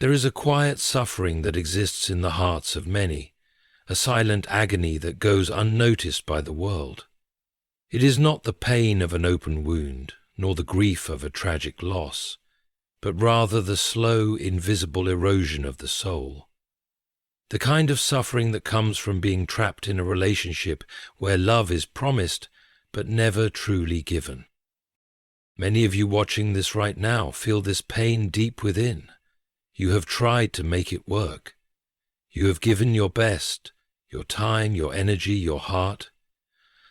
There is a quiet suffering that exists in the hearts of many, a silent agony that goes unnoticed by the world. It is not the pain of an open wound, nor the grief of a tragic loss, but rather the slow, invisible erosion of the soul. The kind of suffering that comes from being trapped in a relationship where love is promised but never truly given. Many of you watching this right now feel this pain deep within. You have tried to make it work. You have given your best, your time, your energy, your heart.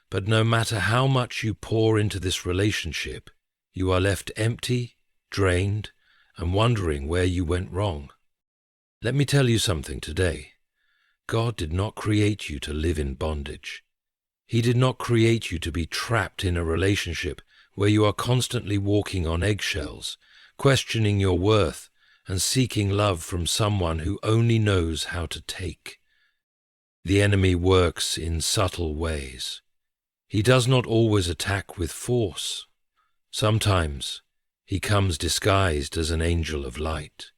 But no matter how much you pour into this relationship, you are left empty, drained, and wondering where you went wrong. Let me tell you something today. God did not create you to live in bondage. He did not create you to be trapped in a relationship where you are constantly walking on eggshells, questioning your worth, and seeking love from someone who only knows how to take. The enemy works in subtle ways. He does not always attack with force. Sometimes he comes disguised as an angel of light.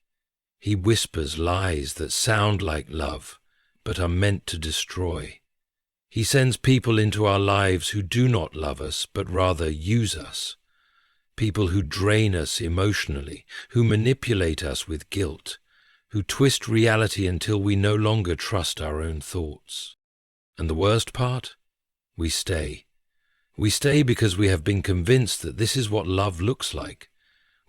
He whispers lies that sound like love, but are meant to destroy. He sends people into our lives who do not love us, but rather use us. People who drain us emotionally, who manipulate us with guilt, who twist reality until we no longer trust our own thoughts. And the worst part? We stay. We stay because we have been convinced that this is what love looks like.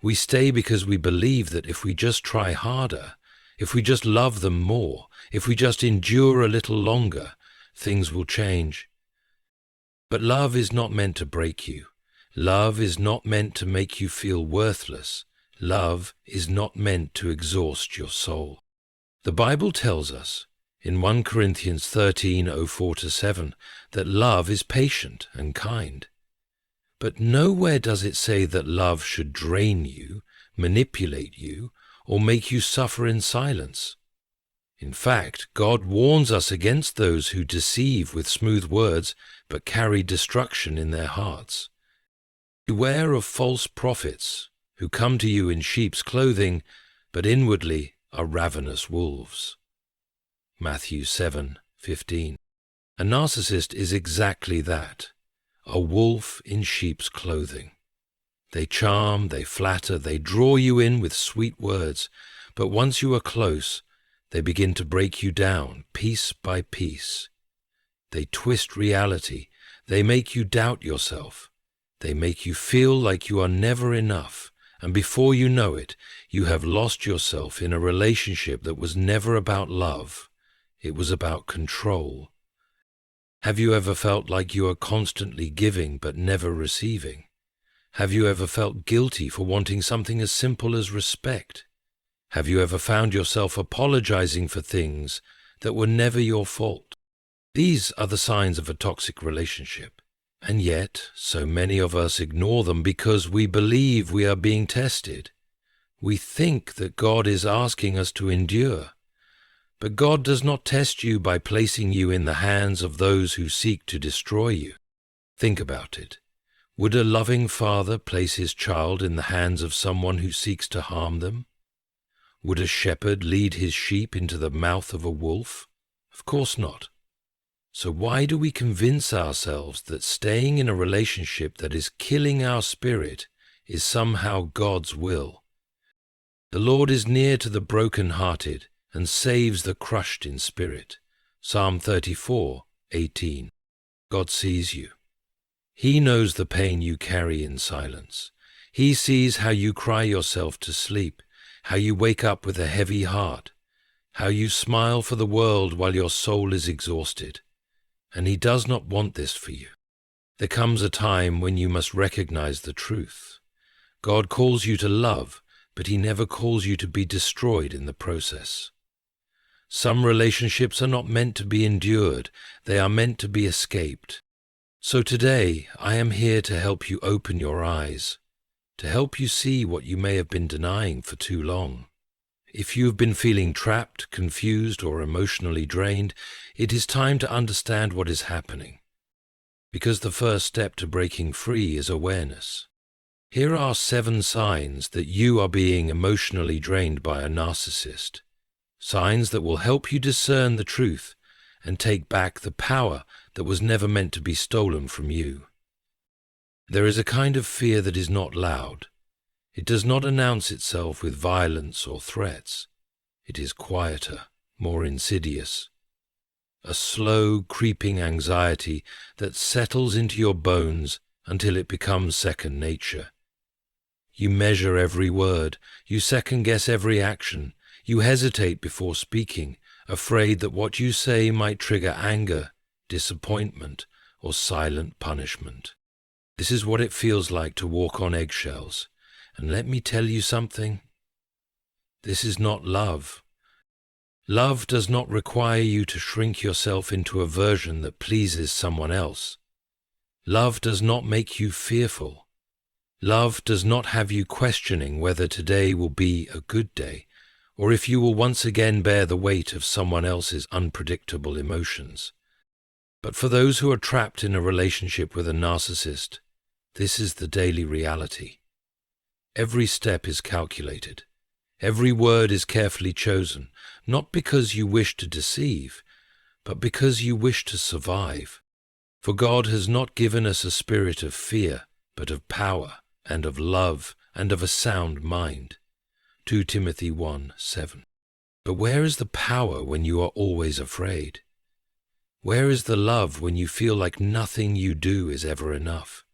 We stay because we believe that if we just try harder, if we just love them more, if we just endure a little longer, things will change. But love is not meant to break you. Love is not meant to make you feel worthless. Love is not meant to exhaust your soul. The Bible tells us in 1 Corinthians 13:04-7 that love is patient and kind. But nowhere does it say that love should drain you, manipulate you, or make you suffer in silence. In fact, God warns us against those who deceive with smooth words but carry destruction in their hearts. Beware of false prophets who come to you in sheep's clothing, but inwardly are ravenous wolves. Matthew 7:15. A narcissist is exactly that, a wolf in sheep's clothing. They charm, they flatter, they draw you in with sweet words, but once you are close, they begin to break you down piece by piece. They twist reality, they make you doubt yourself, they make you feel like you are never enough, and before you know it, you have lost yourself in a relationship that was never about love. It was about control. Have you ever felt like you are constantly giving but never receiving? Have you ever felt guilty for wanting something as simple as respect? Have you ever found yourself apologizing for things that were never your fault? These are the signs of a toxic relationship, and yet so many of us ignore them because we believe we are being tested. We think that God is asking us to endure. But God does not test you by placing you in the hands of those who seek to destroy you. Think about it. Would a loving father place his child in the hands of someone who seeks to harm them? Would a shepherd lead his sheep into the mouth of a wolf? Of course not. So why do we convince ourselves that staying in a relationship that is killing our spirit is somehow God's will? The Lord is near to the broken-hearted and saves the crushed in spirit. Psalm 34:18. God sees you. He knows the pain you carry in silence. He sees how you cry yourself to sleep, how you wake up with a heavy heart, how you smile for the world while your soul is exhausted. And He does not want this for you. There comes a time when you must recognize the truth. God calls you to love, but He never calls you to be destroyed in the process. Some relationships are not meant to be endured, they are meant to be escaped. So today, I am here to help you open your eyes, to help you see what you may have been denying for too long. If you have been feeling trapped, confused, or emotionally drained, it is time to understand what is happening. Because the first step to breaking free is awareness. Here are 7 signs that you are being emotionally drained by a narcissist. Signs that will help you discern the truth and take back the power that was never meant to be stolen from you. There is a kind of fear that is not loud. It does not announce itself with violence or threats. It is quieter, more insidious. A slow, creeping anxiety that settles into your bones until it becomes second nature. You measure every word, you second-guess every action, you hesitate before speaking, afraid that what you say might trigger anger, disappointment, or silent punishment. This is what it feels like to walk on eggshells. And let me tell you something. This is not love. Love does not require you to shrink yourself into a version that pleases someone else. Love does not make you fearful. Love does not have you questioning whether today will be a good day, or if you will once again bear the weight of someone else's unpredictable emotions. But for those who are trapped in a relationship with a narcissist, this is the daily reality. Every step is calculated. Every word is carefully chosen, not because you wish to deceive, but because you wish to survive. For God has not given us a spirit of fear, but of power, and of love, and of a sound mind. 2 Timothy 1:7. But where is the power when you are always afraid? Where is the love when you feel like nothing you do is ever enough?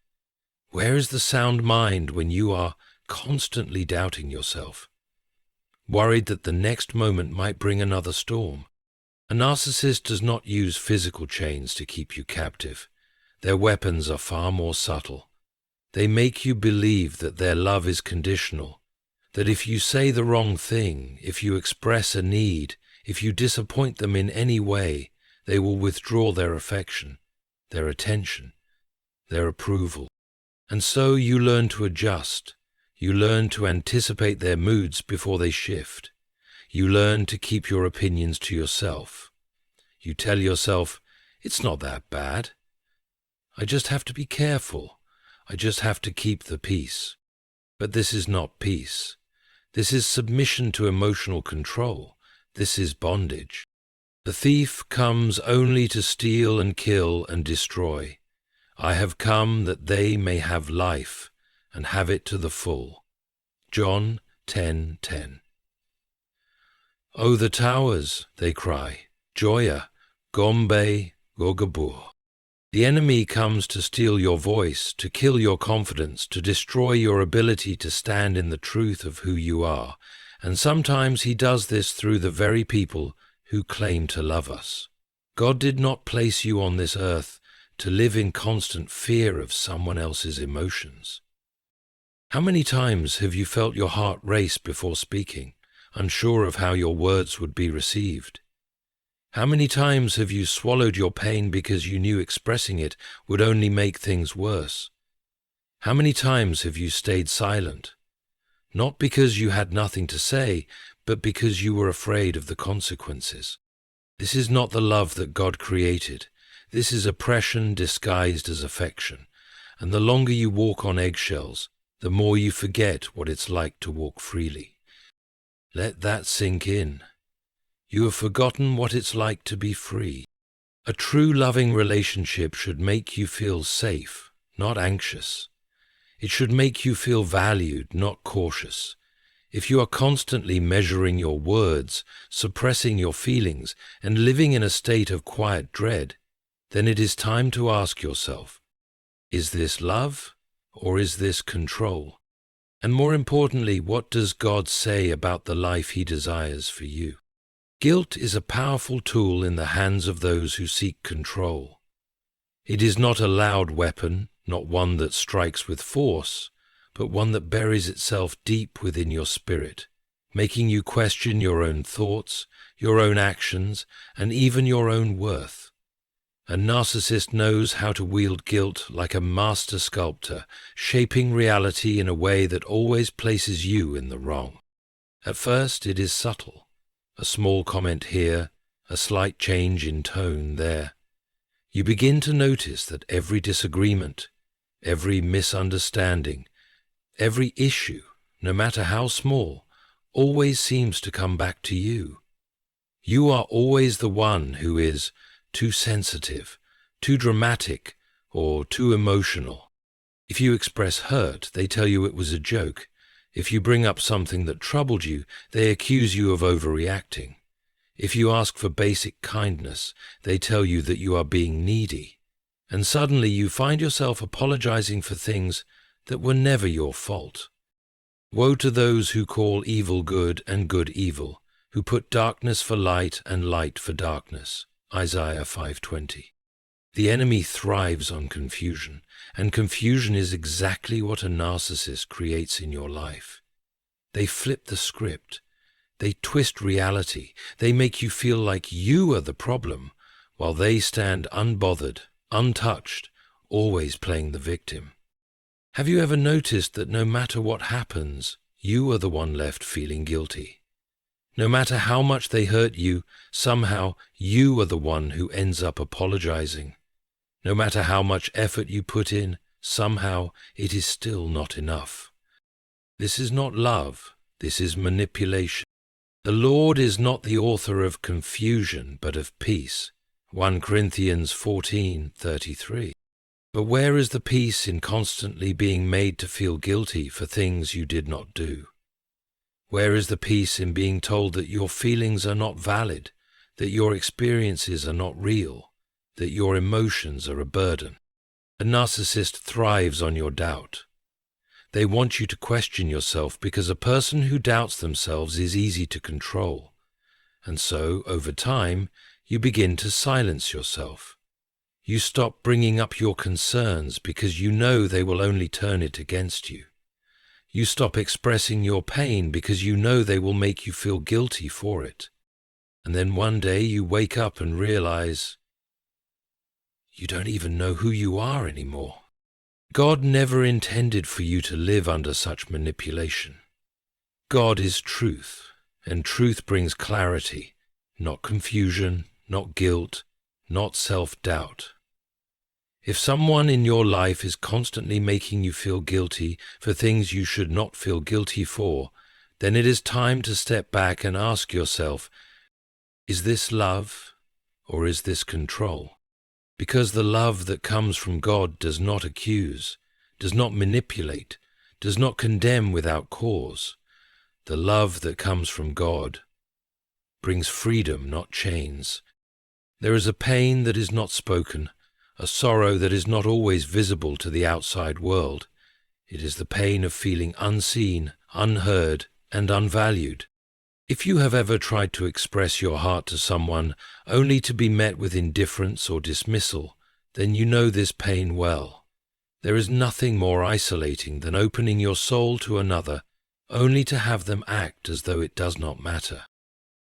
Where is the sound mind when you are constantly doubting yourself, worried that the next moment might bring another storm? A narcissist does not use physical chains to keep you captive. Their weapons are far more subtle. They make you believe that their love is conditional, that if you say the wrong thing, if you express a need, if you disappoint them in any way, they will withdraw their affection, their attention, their approval. And so you learn to adjust. You learn to anticipate their moods before they shift. You learn to keep your opinions to yourself. You tell yourself, it's not that bad. I just have to be careful. I just have to keep the peace. But this is not peace. This is submission to emotional control. This is bondage. The thief comes only to steal and kill and destroy. I have come that they may have life and have it to the full. John 10:10. Oh, the towers, they cry, Joya, Gombe, Gogabur. The enemy comes to steal your voice, to kill your confidence, to destroy your ability to stand in the truth of who you are, and sometimes he does this through the very people who claim to love us. God did not place you on this earth to live in constant fear of someone else's emotions. How many times have you felt your heart race before speaking, unsure of how your words would be received? How many times have you swallowed your pain because you knew expressing it would only make things worse? How many times have you stayed silent? Not because you had nothing to say, but because you were afraid of the consequences. This is not the love that God created. This is oppression disguised as affection. And the longer you walk on eggshells, the more you forget what it's like to walk freely. Let that sink in. You have forgotten what it's like to be free. A true loving relationship should make you feel safe, not anxious. It should make you feel valued, not cautious. If you are constantly measuring your words, suppressing your feelings, and living in a state of quiet dread, then it is time to ask yourself, is this love or is this control? And more importantly, what does God say about the life He desires for you? Guilt is a powerful tool in the hands of those who seek control. It is not a loud weapon, not one that strikes with force, but one that buries itself deep within your spirit, making you question your own thoughts, your own actions, and even your own worth. A narcissist knows how to wield guilt like a master sculptor, shaping reality in a way that always places you in the wrong. At first, it is subtle. A small comment here, a slight change in tone there. You begin to notice that every disagreement, every misunderstanding, Every issue, no matter how small, always seems to come back to you. You are always the one who is too sensitive, too dramatic, or too emotional. If you express hurt, they tell you it was a joke. If you bring up something that troubled you, they accuse you of overreacting. If you ask for basic kindness, they tell you that you are being needy. And suddenly you find yourself apologizing for things that were never your fault. Woe to those who call evil good and good evil, who put darkness for light and light for darkness. Isaiah 5:20. The enemy thrives on confusion, and confusion is exactly what a narcissist creates in your life. They flip the script. They twist reality. They make you feel like you are the problem, while they stand unbothered, untouched, always playing the victim. Have you ever noticed that no matter what happens, you are the one left feeling guilty? No matter how much they hurt you, somehow you are the one who ends up apologizing. No matter how much effort you put in, somehow it is still not enough. This is not love, this is manipulation. The Lord is not the author of confusion, but of peace. 1 Corinthians 14:33. But where is the peace in constantly being made to feel guilty for things you did not do? Where is the peace in being told that your feelings are not valid, that your experiences are not real, that your emotions are a burden? A narcissist thrives on your doubt. They want you to question yourself because a person who doubts themselves is easy to control. And so, over time, you begin to silence yourself. You stop bringing up your concerns because you know they will only turn it against you. You stop expressing your pain because you know they will make you feel guilty for it. And then one day you wake up and realize you don't even know who you are anymore. God never intended for you to live under such manipulation. God is truth, and truth brings clarity, not confusion, not guilt, not self-doubt. If someone in your life is constantly making you feel guilty for things you should not feel guilty for, then it is time to step back and ask yourself, is this love or is this control? Because the love that comes from God does not accuse, does not manipulate, does not condemn without cause. The love that comes from God brings freedom, not chains. There is a pain that is not spoken, a sorrow that is not always visible to the outside world. It is the pain of feeling unseen, unheard, and unvalued. If you have ever tried to express your heart to someone only to be met with indifference or dismissal, then you know this pain well. There is nothing more isolating than opening your soul to another only to have them act as though it does not matter.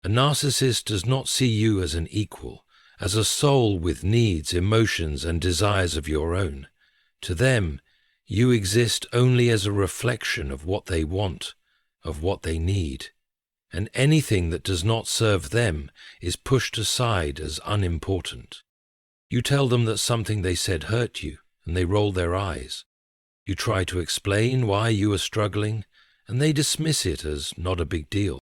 A narcissist does not see you as an equal, as a soul with needs, emotions, and desires of your own. To them, you exist only as a reflection of what they want, of what they need, and anything that does not serve them is pushed aside as unimportant. You tell them that something they said hurt you, and they roll their eyes. You try to explain why you are struggling, and they dismiss it as not a big deal.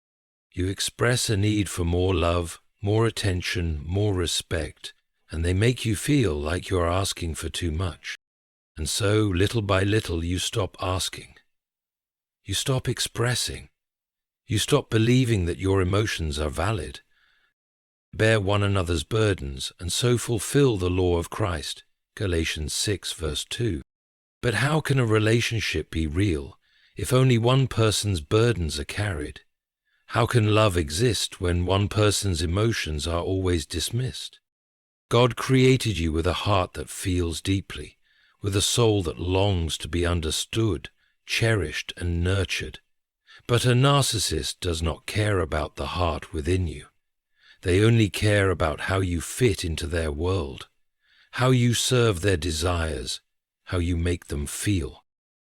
You express a need for more love, more attention, more respect, and they make you feel like you are asking for too much. And so, little by little, you stop asking. You stop expressing. You stop believing that your emotions are valid. Bear one another's burdens, and so fulfill the law of Christ. Galatians 6, verse 2. But how can a relationship be real if only one person's burdens are carried? How can love exist when one person's emotions are always dismissed? God created you with a heart that feels deeply, with a soul that longs to be understood, cherished, and nurtured. But a narcissist does not care about the heart within you. They only care about how you fit into their world, how you serve their desires, how you make them feel.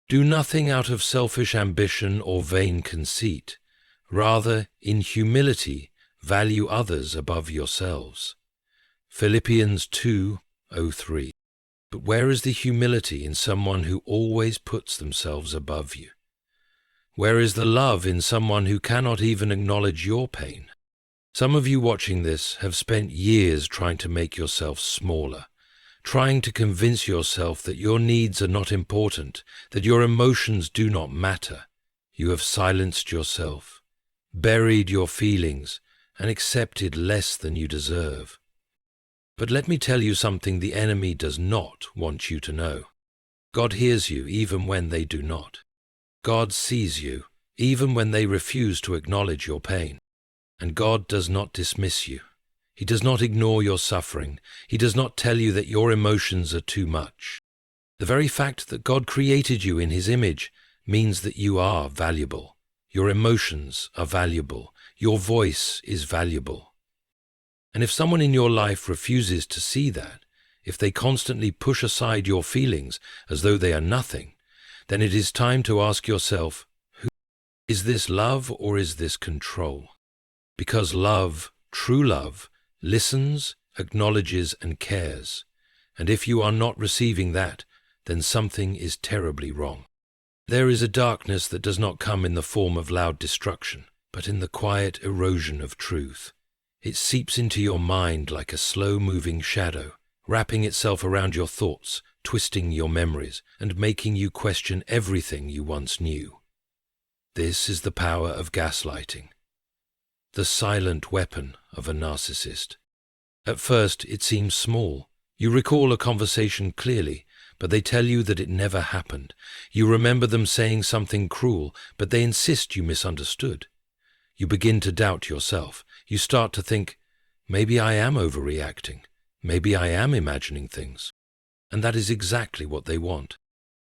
Do nothing out of selfish ambition or vain conceit. Rather, in humility, value others above yourselves. Philippians 2:03. But where is the humility in someone who always puts themselves above you? Where is the love in someone who cannot even acknowledge your pain? Some of you watching this have spent years trying to make yourself smaller, trying to convince yourself that your needs are not important, that your emotions do not matter. You have silenced yourself, buried your feelings, and accepted less than you deserve. But let me tell you something the enemy does not want you to know. God hears you even when they do not. God sees you even when they refuse to acknowledge your pain. And God does not dismiss you. He does not ignore your suffering. He does not tell you that your emotions are too much. The very fact that God created you in His image means that you are valuable. Your emotions are valuable. Your voice is valuable. And if someone in your life refuses to see that, if they constantly push aside your feelings as though they are nothing, then it is time to ask yourself, is this love or is this control? Because love, true love, listens, acknowledges, and cares. And if you are not receiving that, then something is terribly wrong. There is a darkness that does not come in the form of loud destruction, but in the quiet erosion of truth. It seeps into your mind like a slow-moving shadow, wrapping itself around your thoughts, twisting your memories, and making you question everything you once knew. This is the power of gaslighting, the silent weapon of a narcissist. At first, it seems small. You recall a conversation clearly, but they tell you that it never happened. You remember them saying something cruel, but they insist you misunderstood. You begin to doubt yourself. You start to think, maybe I am overreacting. Maybe I am imagining things. And that is exactly what they want.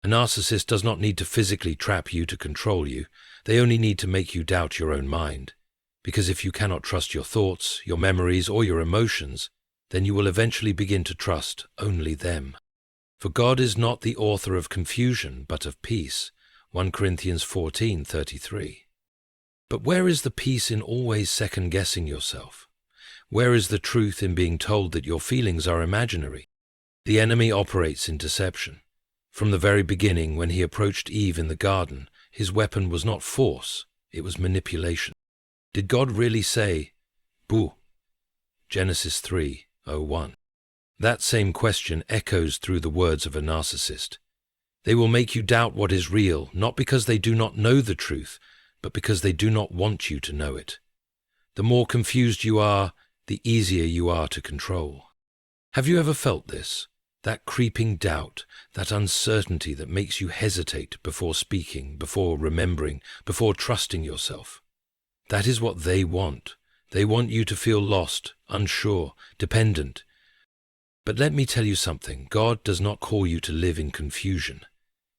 A narcissist does not need to physically trap you to control you. They only need to make you doubt your own mind. Because if you cannot trust your thoughts, your memories, or your emotions, then you will eventually begin to trust only them. For God is not the author of confusion, but of peace. 1 Corinthians 14:33. But where is the peace in always second-guessing yourself? Where is the truth in being told that your feelings are imaginary? The enemy operates in deception. From the very beginning, when he approached Eve in the garden, his weapon was not force, it was manipulation. Did God really say, "Boo"? Genesis 3:01. That same question echoes through the words of a narcissist. They will make you doubt what is real, not because they do not know the truth, but because they do not want you to know it. The more confused you are, the easier you are to control. Have you ever felt this? That creeping doubt, that uncertainty that makes you hesitate before speaking, before remembering, before trusting yourself. That is what they want. They want you to feel lost, unsure, dependent. But let me tell you something. God does not call you to live in confusion.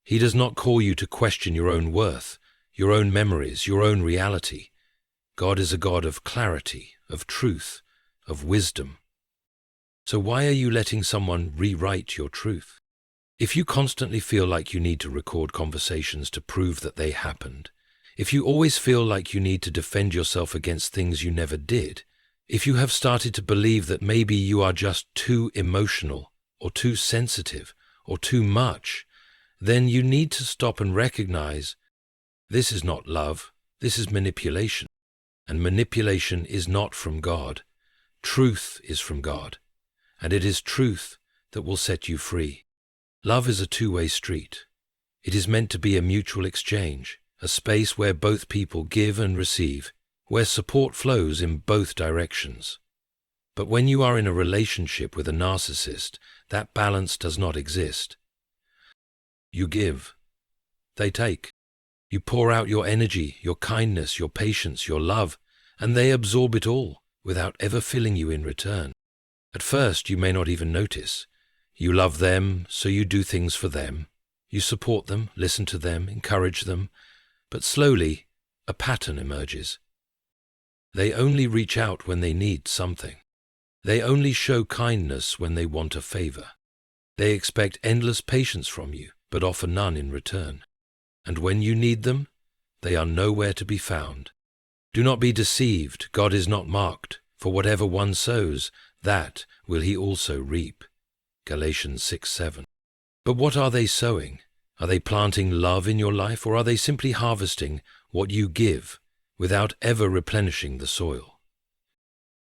He does not call you to question your own worth, your own memories, your own reality. God is a God of clarity, of truth, of wisdom. So why are you letting someone rewrite your truth? If you constantly feel like you need to record conversations to prove that they happened, if you always feel like you need to defend yourself against things you never did, if you have started to believe that maybe you are just too emotional, or too sensitive, or too much, then you need to stop and recognize this is not love, this is manipulation. And manipulation is not from God. Truth is from God. And it is truth that will set you free. Love is a two-way street. It is meant to be a mutual exchange, a space where both people give and receive, where support flows in both directions. But when you are in a relationship with a narcissist, that balance does not exist. You give. They take. You pour out your energy, your kindness, your patience, your love, and they absorb it all without ever filling you in return. At first, you may not even notice. You love them, so you do things for them. You support them, listen to them, encourage them. But slowly, a pattern emerges. They only reach out when they need something. They only show kindness when they want a favor. They expect endless patience from you, but offer none in return. And when you need them, they are nowhere to be found. Do not be deceived. God is not mocked. For whatever one sows, that will he also reap. Galatians 6:7. But what are they sowing? Are they planting love in your life, or are they simply harvesting what you give, without ever replenishing the soil.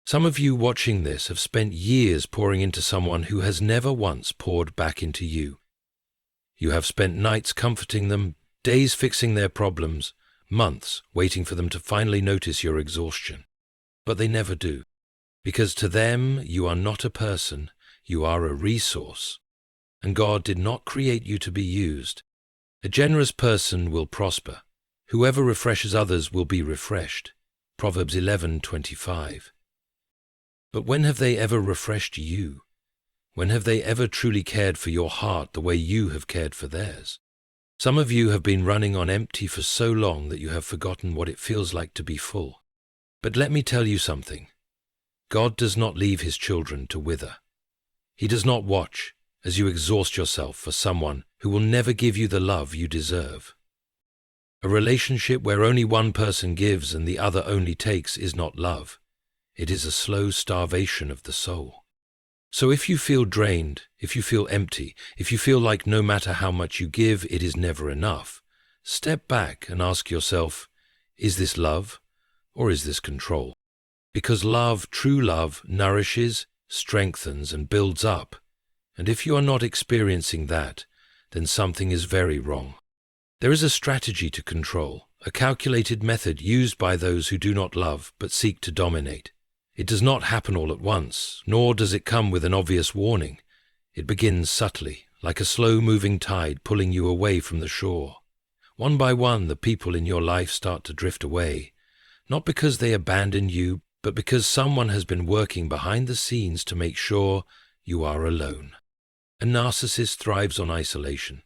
Some of you watching this have spent years pouring into someone who has never once poured back into you. You have spent nights comforting them, days fixing their problems, months waiting for them to finally notice your exhaustion. But they never do, because to them you are not a person, you are a resource. And God did not create you to be used. A generous person will prosper. Whoever refreshes others will be refreshed. Proverbs 11:25. But when have they ever refreshed you? When have they ever truly cared for your heart the way you have cared for theirs? Some of you have been running on empty for so long that you have forgotten what it feels like to be full. But let me tell you something. God does not leave his children to wither. He does not watch as you exhaust yourself for someone who will never give you the love you deserve. A relationship where only one person gives and the other only takes is not love. It is a slow starvation of the soul. So if you feel drained, if you feel empty, if you feel like no matter how much you give, it is never enough, step back and ask yourself, is this love or is this control? Because love, true love, nourishes, strengthens, and builds up. And if you are not experiencing that, then something is very wrong. There is a strategy to control, a calculated method used by those who do not love but seek to dominate. It does not happen all at once, nor does it come with an obvious warning. It begins subtly, like a slow-moving tide pulling you away from the shore. One by one, the people in your life start to drift away, not because they abandon you, but because someone has been working behind the scenes to make sure you are alone. A narcissist thrives on isolation.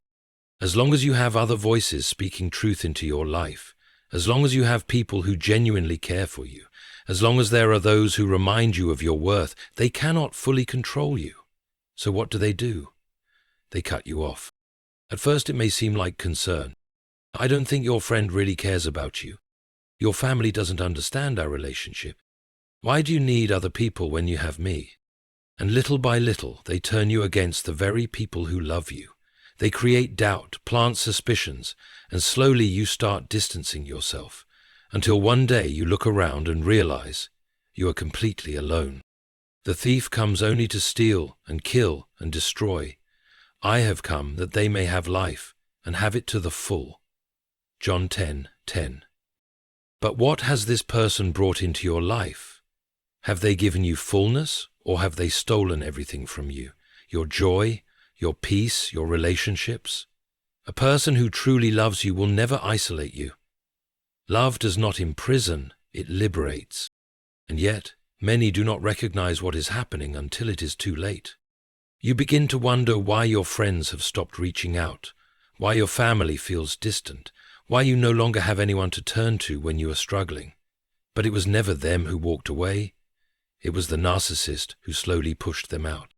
As long as you have other voices speaking truth into your life, as long as you have people who genuinely care for you, as long as there are those who remind you of your worth, they cannot fully control you. So what do? They cut you off. At first it may seem like concern. I don't think your friend really cares about you. Your family doesn't understand our relationship. Why do you need other people when you have me? And little by little, they turn you against the very people who love you. They create doubt, plant suspicions, and slowly you start distancing yourself, until one day you look around and realize you are completely alone. The thief comes only to steal and kill and destroy. I have come that they may have life and have it to the full. John 10:10. But what has this person brought into your life? Have they given you fullness, or have they stolen everything from you? Your joy, your peace, your relationships? A person who truly loves you will never isolate you. Love does not imprison, it liberates. And yet, many do not recognize what is happening until it is too late. You begin to wonder why your friends have stopped reaching out, why your family feels distant, why you no longer have anyone to turn to when you are struggling. But it was never them who walked away. It was the narcissist who slowly pushed them out.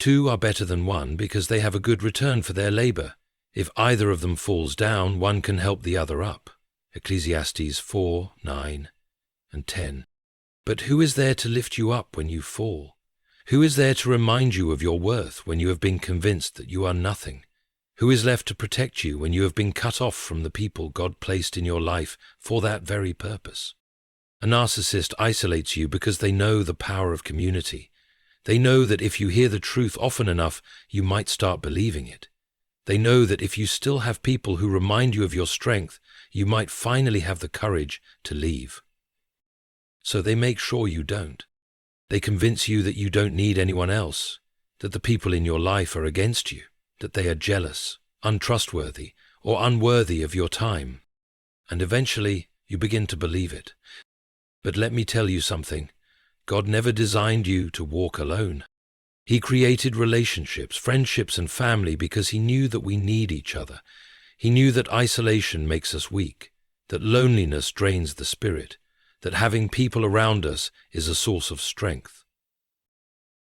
Two are better than one because they have a good return for their labor. If either of them falls down, one can help the other up. Ecclesiastes 4:9 and 10. But who is there to lift you up when you fall? Who is there to remind you of your worth when you have been convinced that you are nothing? Who is left to protect you when you have been cut off from the people God placed in your life for that very purpose? A narcissist isolates you because they know the power of community. They know that if you hear the truth often enough, you might start believing it. They know that if you still have people who remind you of your strength, you might finally have the courage to leave. So they make sure you don't. They convince you that you don't need anyone else, that the people in your life are against you, that they are jealous, untrustworthy, or unworthy of your time. And eventually, you begin to believe it. But let me tell you something. God never designed you to walk alone. He created relationships, friendships, and family because He knew that we need each other. He knew that isolation makes us weak, that loneliness drains the spirit, that having people around us is a source of strength.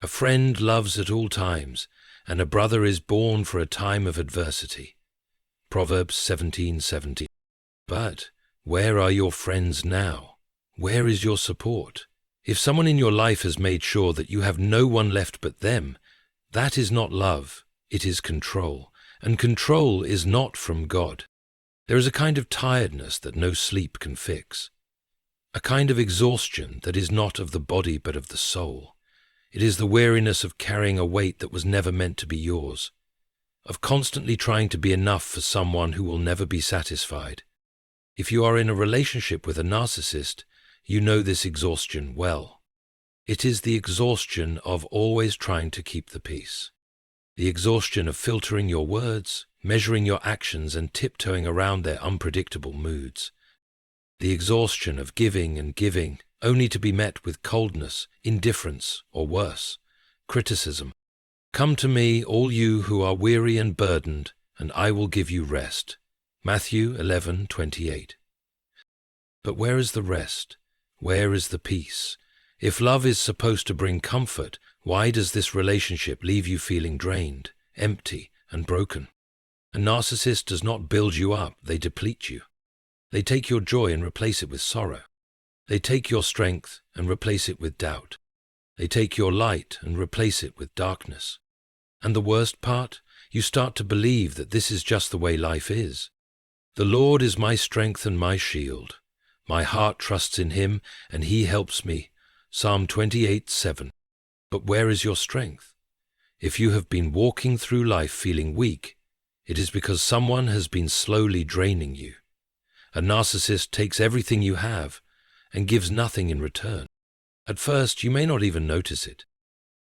A friend loves at all times, and a brother is born for a time of adversity. Proverbs 17:17. But where are your friends now? Where is your support? If someone in your life has made sure that you have no one left but them, that is not love, it is control, and control is not from God. There is a kind of tiredness that no sleep can fix, a kind of exhaustion that is not of the body but of the soul. It is the weariness of carrying a weight that was never meant to be yours, of constantly trying to be enough for someone who will never be satisfied. If you are in a relationship with a narcissist, you know this exhaustion well. It is the exhaustion of always trying to keep the peace, the exhaustion of filtering your words, measuring your actions, and tiptoeing around their unpredictable moods, the exhaustion of giving and giving, only to be met with coldness, indifference, or worse, criticism. Come to me, all you who are weary and burdened, and I will give you rest. Matthew 11:28. But where is the rest? Where is the peace? If love is supposed to bring comfort, why does this relationship leave you feeling drained, empty, and broken? A narcissist does not build you up, they deplete you. They take your joy and replace it with sorrow. They take your strength and replace it with doubt. They take your light and replace it with darkness. And the worst part, you start to believe that this is just the way life is. The Lord is my strength and my shield. My heart trusts in him, and he helps me. Psalm 28:7. But where is your strength? If you have been walking through life feeling weak, it is because someone has been slowly draining you. A narcissist takes everything you have and gives nothing in return. At first, you may not even notice it.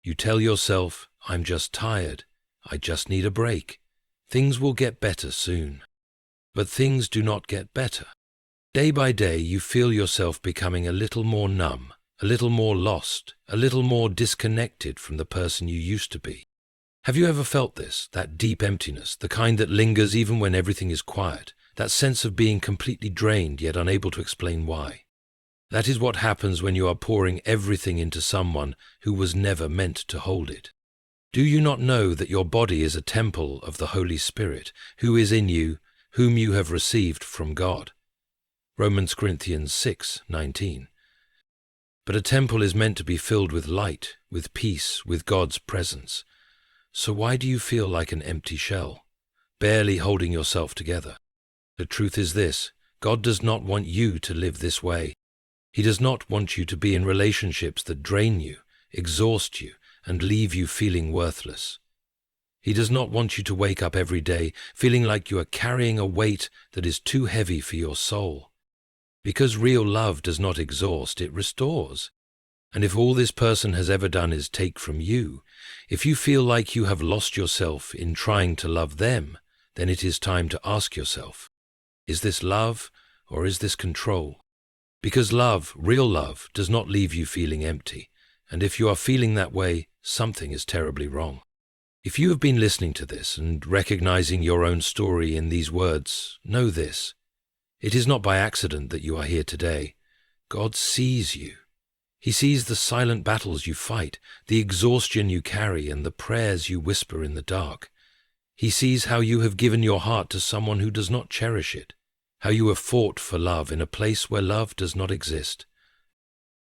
You tell yourself, I'm just tired. I just need a break. Things will get better soon. But things do not get better. Day by day, you feel yourself becoming a little more numb, a little more lost, a little more disconnected from the person you used to be. Have you ever felt this, that deep emptiness, the kind that lingers even when everything is quiet, that sense of being completely drained yet unable to explain why? That is what happens when you are pouring everything into someone who was never meant to hold it. Do you not know that your body is a temple of the Holy Spirit, who is in you, whom you have received from God? Romans Corinthians 6:19. But a temple is meant to be filled with light, with peace, with God's presence. So why do you feel like an empty shell, barely holding yourself together? The truth is this: God does not want you to live this way. He does not want you to be in relationships that drain you, exhaust you, and leave you feeling worthless. He does not want you to wake up every day feeling like you are carrying a weight that is too heavy for your soul. Because real love does not exhaust, it restores. And if all this person has ever done is take from you, if you feel like you have lost yourself in trying to love them, then it is time to ask yourself, is this love or is this control? Because love, real love, does not leave you feeling empty. And if you are feeling that way, something is terribly wrong. If you have been listening to this and recognizing your own story in these words, know this: it is not by accident that you are here today. God sees you. He sees the silent battles you fight, the exhaustion you carry, and the prayers you whisper in the dark. He sees how you have given your heart to someone who does not cherish it, how you have fought for love in a place where love does not exist,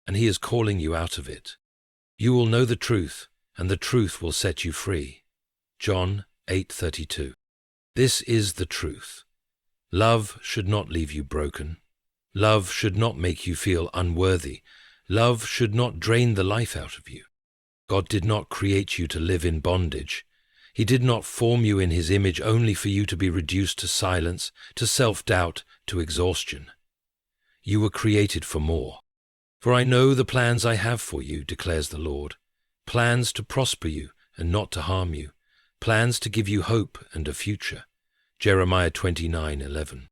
and he is calling you out of it. You will know the truth, and the truth will set you free. John 8:32. This is the truth. Love should not leave you broken. Love should not make you feel unworthy. Love should not drain the life out of you. God did not create you to live in bondage. He did not form you in his image only for you to be reduced to silence, to self-doubt, to exhaustion. You were created for more. For I know the plans I have for you, declares the Lord, plans to prosper you and not to harm you, plans to give you hope and a future. Jeremiah 29:11.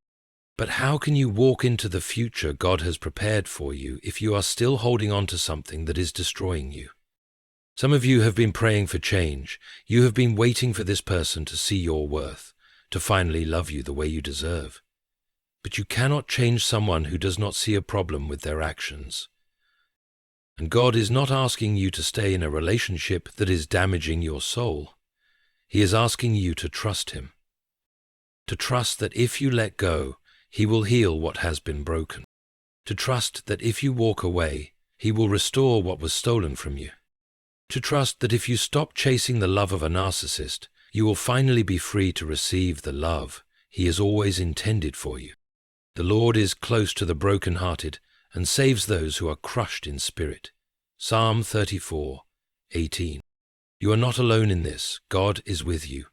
But how can you walk into the future God has prepared for you if you are still holding on to something that is destroying you? Some of you have been praying for change. You have been waiting for this person to see your worth, to finally love you the way you deserve. But you cannot change someone who does not see a problem with their actions. And God is not asking you to stay in a relationship that is damaging your soul. He is asking you to trust him. To trust that if you let go, he will heal what has been broken. To trust that if you walk away, he will restore what was stolen from you. To trust that if you stop chasing the love of a narcissist, you will finally be free to receive the love He is always intended for you. The Lord is close to the brokenhearted and saves those who are crushed in spirit. Psalm 34:18. You are not alone in this. God is with you,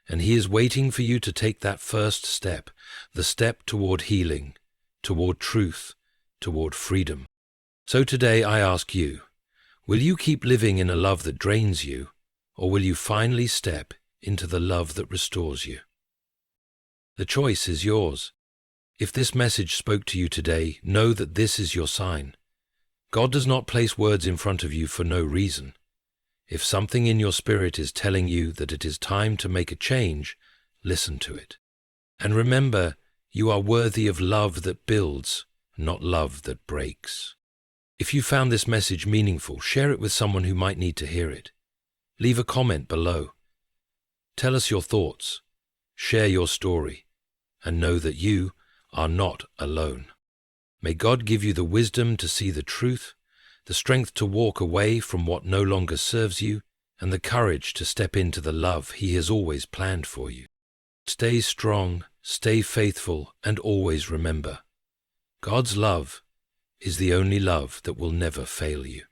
and He is waiting for you to take that first step, the step toward healing, toward truth, toward freedom. So today I ask you, will you keep living in a love that drains you, or will you finally step into the love that restores you? The choice is yours. If this message spoke to you today, know that this is your sign. God does not place words in front of you for no reason. If something in your spirit is telling you that it is time to make a change, listen to it. And remember, you are worthy of love that builds, not love that breaks. If you found this message meaningful, share it with someone who might need to hear it. Leave a comment below. Tell us your thoughts. Share your story. And know that you are not alone. May God give you the wisdom to see the truth, the strength to walk away from what no longer serves you, and the courage to step into the love He has always planned for you. Stay strong, stay faithful, and always remember, God's love is the only love that will never fail you.